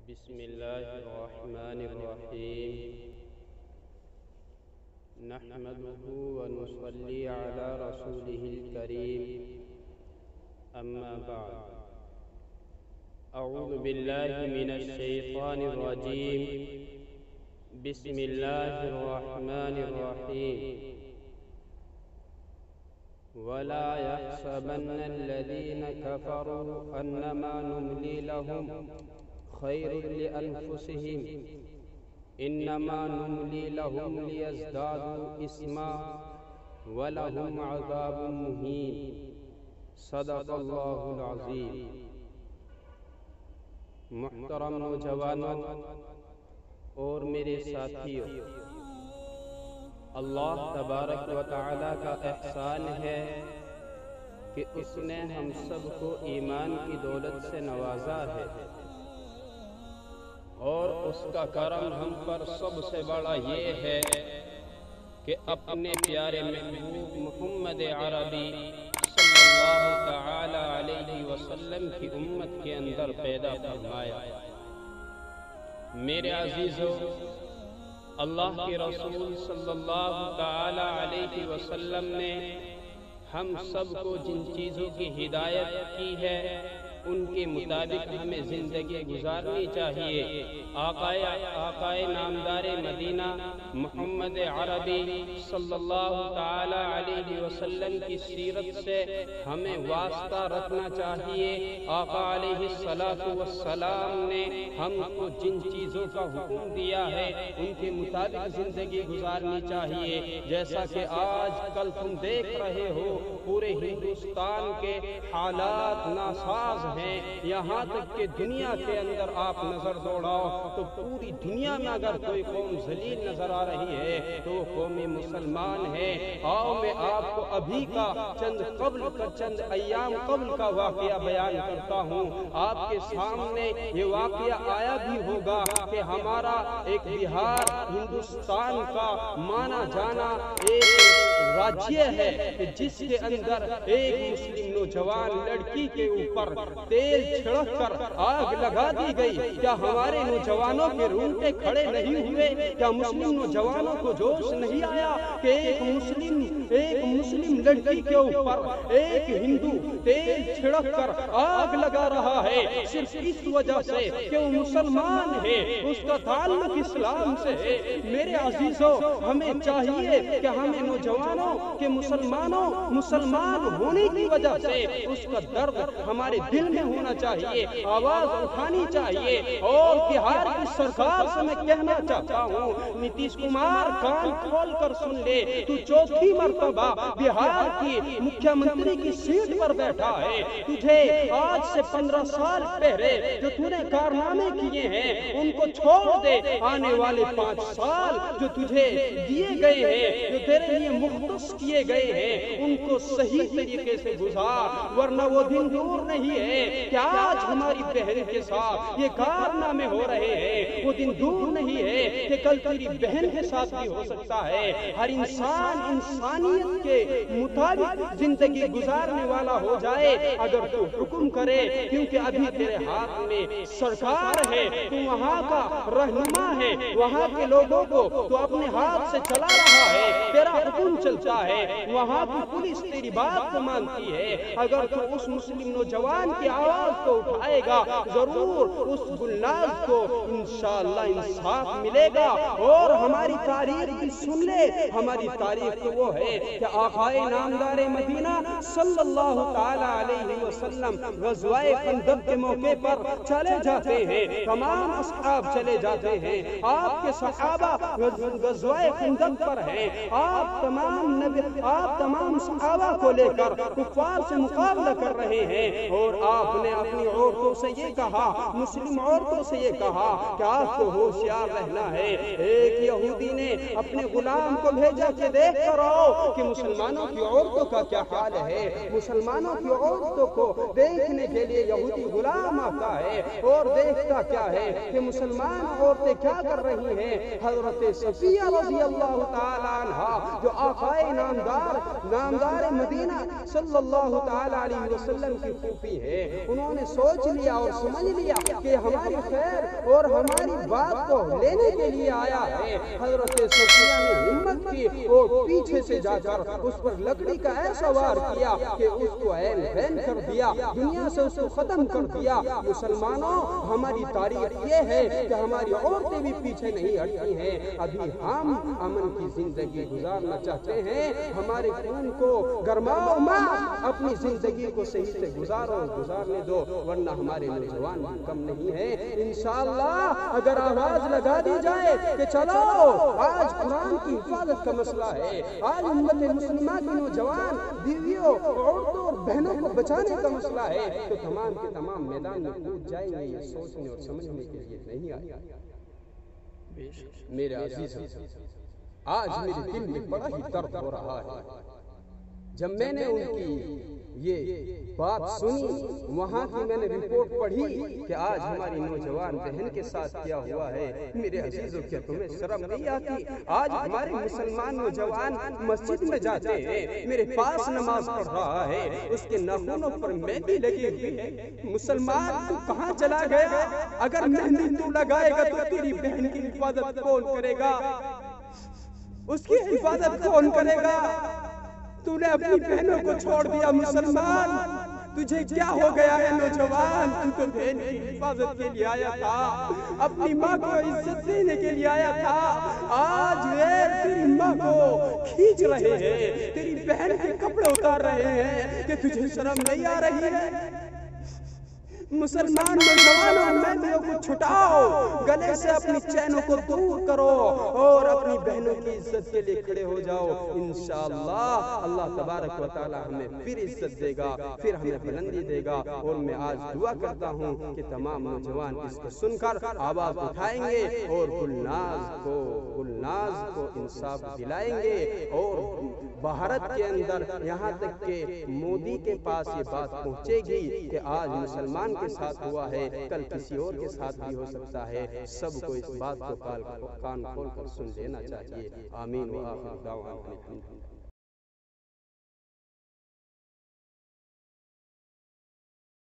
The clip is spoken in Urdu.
بسم اللہ الرحمن الرحیم نحمده ونصلي على رسوله الكريم اما بعد اعوذ باللہ من الشیطان الرجیم بسم اللہ الرحمن الرحیم ولا يحسبن الذين كفروا انما نملي لهم خير لأنفسهم إنما نملي لهم ليزدادوا إثما ولهم عذاب مهين صدق اللہ العظیم۔ محترم نوجوانوں اور میرے ساتھیوں، اللہ تبارک و تعالی کا احسان ہے کہ اس نے ہم سب کو ایمان کی دولت سے نوازا ہے، اور اس کا کرم ہم پر سب سے بڑا یہ ہے کہ اپنے پیارے محبوب محمد عربی صلی اللہ تعالی علیہ وسلم کی امت کے اندر پیدا فرمایا۔ میرے عزیزو، اللہ کے رسول صلی اللہ تعالی علیہ وسلم نے ہم سب کو جن چیزوں کی ہدایت کی ہے ان کے مطابق ہمیں زندگی گزارنی چاہیے۔ آقائے نامدار مدینہ محمد عربی صلی اللہ تعالی علیہ وسلم کی سیرت سے ہمیں واسطہ رکھنا چاہیے۔ آقا علیہ السلام نے ہم کو جن چیزوں کا حکم دیا ہے ان کے مطابق زندگی گزارنی چاہیے۔ جیسا کہ آج کل تم دیکھ رہے ہو پورے ہندوستان کے حالات ناساز ہیں، یہاں تک کہ دنیا کے اندر آپ نظر دوڑاؤ تو پوری دنیا میں اگر کوئی قوم ذلیل نظر آ رہی ہے تو وہ قوم مسلمان ہے۔ آؤ میں آپ کو ابھی کا چند ایام قبل کا واقعہ بیان کرتا ہوں۔ آپ کے سامنے یہ واقعہ آیا بھی ہوگا کہ ہمارا ایک بہار ہندوستان کا مانا جانا ایک راجیہ ہے کہ جس کے اندر ایک مسلم نوجوان لڑکی کے اوپر تیل چھڑک کر آگ لگا دی گئی۔ کیا ہمارے نوجوانوں کے رونگٹے کھڑے نہیں ہوئے؟ کیا مسلم نوجوانوں کو جوش نہیں آیا کہ ایک مسلم لڑکی کے اوپر ایک ہندو تیل چھڑک کر آگ لگا رہا ہے صرف اس وجہ سے کہ وہ مسلمان ہے، اس کا تعلق اسلام سے ہے؟ میرے عزیزوں، ہمیں چاہیے کہ ہمیں نوجوانوں کے مسلمان ہونے کی وجہ سے اس کا درد ہمارے دل میں ہونا چاہیے، آواز اٹھانی چاہیے۔ اور بہار کی سرکار سے میں کہنا چاہتا ہوں، نتیش کمار کان کھول کر سن لے، تو چوتھی مرتبہ بہار کی مکھیہ منتری کی سیٹ پر بیٹھا ہے۔ تجھے آج سے 15 سال پہلے جو تو نے کارنامے کیے ہیں ان کو چھوڑ دے، آنے والے 5 سال جو تجھے دیے گئے ہیں، جو تیرے لیے مختص کیے گئے ہیں، ان کو صحیح طریقے سے گزار، ورنہ وہ دن دور نہیں ہے کہ آج ہماری بہن کے ساتھ یہ کارنامے ہو رہے ہیں، وہ دن دور نہیں ہے کہ کل تیری بہن کے ساتھ بھی ہو سکتا ہے۔ ہر انسان انسانیت کے مطابق زندگی گزارنے والا ہو جائے اگر تو حکم کرے، کیونکہ ابھی تیرے ہاتھ میں سرکار ہے، تو وہاں کا رہنما ہے، وہاں کے لوگوں کو تو اپنے ہاتھ سے چلا رہا ہے، تیرا حکم چلتا ہے، وہاں کی پولیس تیری بات کو مانتی ہے۔ اگر تو اس مسلم نوجوان کی آواز کو اٹھائے گا ضرور اس گلناز کو انشاءاللہ انصاف ملے گا۔ اور ہماری تاریخ بھی سن لے، ہماری تاریخ تو وہ ہے کہ آقائے نامدار مدینہ صلی اللہ تعالی علیہ وسلم غزوہ خندق کے موقع پر چلے جاتے ہیں، تمام اصحاب چلے جاتے ہیں، آپ کے صحابہ غزوہ خندق پر ہیں، آپ تمام صحابہ کو لے کر کفار سے مقابلہ کر رہے ہیں، اور آپ نے اپنی عورتوں سے یہ کہا، مسلم عورتوں سے یہ کہا کہ آپ کو ہوشیار رہنا ہے۔ ایک یہودی نے اپنے غلام کو بھیجا کہ دیکھ کر آؤ کہ مسلمانوں کی عورتوں کا کیا حال ہے۔ مسلمانوں کی عورتوں کو دیکھنے کے لیے یہودی غلام آتا ہے اور دیکھتا کیا ہے کہ مسلمان عورتیں کیا کر رہی ہیں۔ حضرت صفیہ رضی اللہ تعالی عنہ جو آقائے نامدار مدینہ صلی اللہ تعالی علیہ وسلم کی پھوپھی ہے، انہوں نے سوچ سوچ لیا اور سمجھ لیا کہ ہماری خیر اور ہماری بات کو لینے کے لیے آیا ہے، حضرت صفیہ نے ہمت کی اور پیچھے سے جا کر اس پر لکڑی کا ایسا وار کیا کہ اس کو عین بین کر دیا، دنیا سے اس کو ختم کر دیا۔ مسلمانوں، ہماری تاریخ یہ ہے کہ ہماری عورتیں بھی پیچھے نہیں ہٹتی ہیں۔ ابھی ہم امن کی زندگی گزارنا چاہتے ہیں، ہمارے خون کو گرماؤ ماں، اپنی زندگی کو صحیح سے گزارنے دو، ورنہ ہمارے نوجوان بھی کم نہیں ہیں۔ انشاءاللہ اگر آواز لگا دی جائے کہ چلو آج قرآن کی حفاظت کا مسئلہ ہے، آج امت مسلمہ کی نوجوان بیویوں، عورتوں اور بہنوں کو بچانے کا مسئلہ ہے، تو تمام کے تمام میدان میں کود جائیں گے۔ یہ سوچنے اور سمجھنے کے لیے نہیں آیا۔ میرے عزیز، آج میرے دل میں بڑا ہی درد ہو رہا ہے جب میں نے ان کی یہ بات سنی، وہاں کی میں نے رپورٹ پڑھی کہ آج ہماری نوجوان بہن کے ساتھ کیا ہوا ہے۔ میرے عزیزوں، کیا تمہیں شرم نہیں آتی؟ آج ہمارے مسلمان نوجوان مسجد میں جاتے ہیں، میرے پاس نماز پڑھ رہا ہے، اس کے ناخنوں پر مہندی لگی ہوئی ہے۔ مسلمان، تو کہاں چلا گیا؟ اگر مہندی تو لگائے گا تو تیری بہن کی حفاظت کون کرے گا؟ اس کی حفاظت کون کرے گا؟ تو نے اپنی بہنوں کو چھوڑ دیا۔ مسلمان، تجھے کیا ہو گیا ہے نوجوان؟ تو بہن کی حفاظت کے لیے آیا تھا، اپنی ماں کو عزت دینے کے لیے آیا تھا، آج غیر تیری ماں کو کھینچ رہے ہیں، تیری بہن کے کپڑے اتار رہے ہیں، کہ تجھے شرم نہیں آ رہی ہے؟ مسلمان نوجوانوں، مہندیوں کو چھٹاؤ، گلے سے اپنی چینوں کو دور کرو اور اپنی بہنوں کی عزت کے لیے کھڑے ہو جاؤ۔ انشاءاللہ اللہ تبارک و تعالی ہمیں پھر عزت دے گا، پھر ہمیں بلندی دے گا۔ اور میں آج دعا کرتا ہوں کہ تمام نوجوان اس کو سن کر آواز اٹھائیں گے اور گلناز کو انصاف دلائیں گے، اور بھارت کے اندر یہاں تک کہ مودی کے پاس یہ بات پہنچے گی کہ آج مسلمان کے ساتھ ہوا ہے، کل کسی اور کے ساتھ بھی ہو سکتا ہے۔ سب کو اس بات کو کان کھول کر سن لینا چاہیے۔ آمین و آخر دعوانا